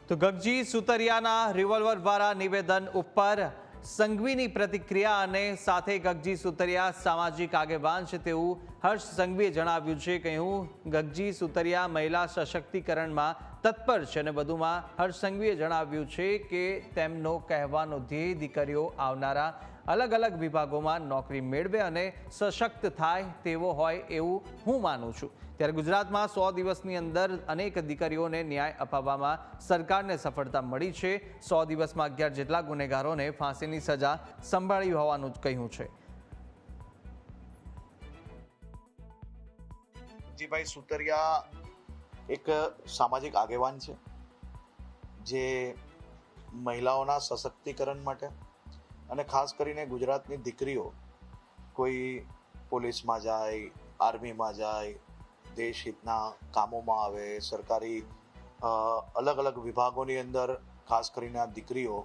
તો ગગજી સુતરિયાના રિવોલ્વર દ્વારા નિવેદન ઉપર સંઘવીની પ્રતિક્રિયા અને સાથે ગગજી સુતરિયા સામાજિક આગેવાન છે તેવું હર્ષ સંઘવીએ જણાવ્યું છે. કહ્યું ગગજી સુતરિયા મહિલા સશક્તિકરણમાં તત્પર છે અને વધુમાં હર્ષ સંઘવીએ જણાવ્યું છે કે તેમનો કહેવાનો ધ્યેય દીકરીઓ આવનારા અલગ અલગ વિભાગોમાં નોકરી મેળવે અને સશક્ત થાય તેવો હોય એવું હું માનું છું. ત્યારે ગુજરાતમાં 100 દિવસની અંદર અનેક દીકરીઓને ન્યાય અપાવવામાં સરકારને સફળતા મળી છે. 100 દિવસમાં 11 જેટલા ગુનેગારોને ફાંસીની સજા સંભાળી હોવાનું કહ્યું છે. ગગજીભાઈ સુતરિયા એક સામાજિક આગેવાન છે જે મહિલાઓના સશક્તિકરણ માટે અને ખાસ કરીને ગુજરાતની દીકરીઓ કોઈ પોલીસમાં જાય, આર્મીમાં જાય, દેશ હિતના કામોમાં આવે, સરકારી અલગ અલગ વિભાગોની અંદર ખાસ કરીને આ દીકરીઓ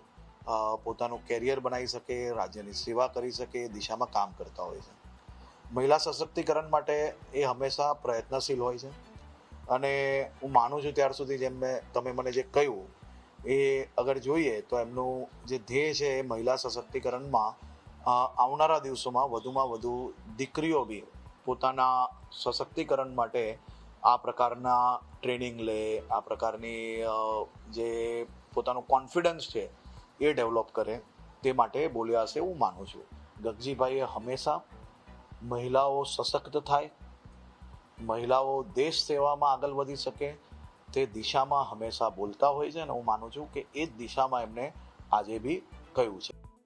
પોતાનું કેરિયર બનાવી શકે, રાજ્યની સેવા કરી શકે, દિશામાં કામ કરતા હોય છે. મહિલા સશક્તિકરણ માટે એ હંમેશા પ્રયત્નશીલ હોય છે અને હું માનું છું ત્યાર સુધી જેમ તમે મને જે કહ્યું એ અગર જોઈએ તો એમનું જે ધ્યેય છે એ મહિલા સશક્તિકરણમાં આવનારા દિવસોમાં વધુમાં વધુ દીકરીઓ બી પોતાના સશક્તિકરણ માટે આ પ્રકારના ટ્રેનિંગ લે, આ પ્રકારની જે પોતાનું કોન્ફિડન્સ છે એ ડેવલપ કરે તે માટે બોલ્યા હશે હું માનું છું. ગગજીભાઈએ હંમેશા મહિલાઓ સશક્ત થાય, મહિલાઓ દેશ સેવામાં આગળ વધી શકે તે દિશામાં હંમેશા બોલતા હોય છે અને હું માનું છું કે એ જ દિશામાં એમને આજે બી કહ્યું છે.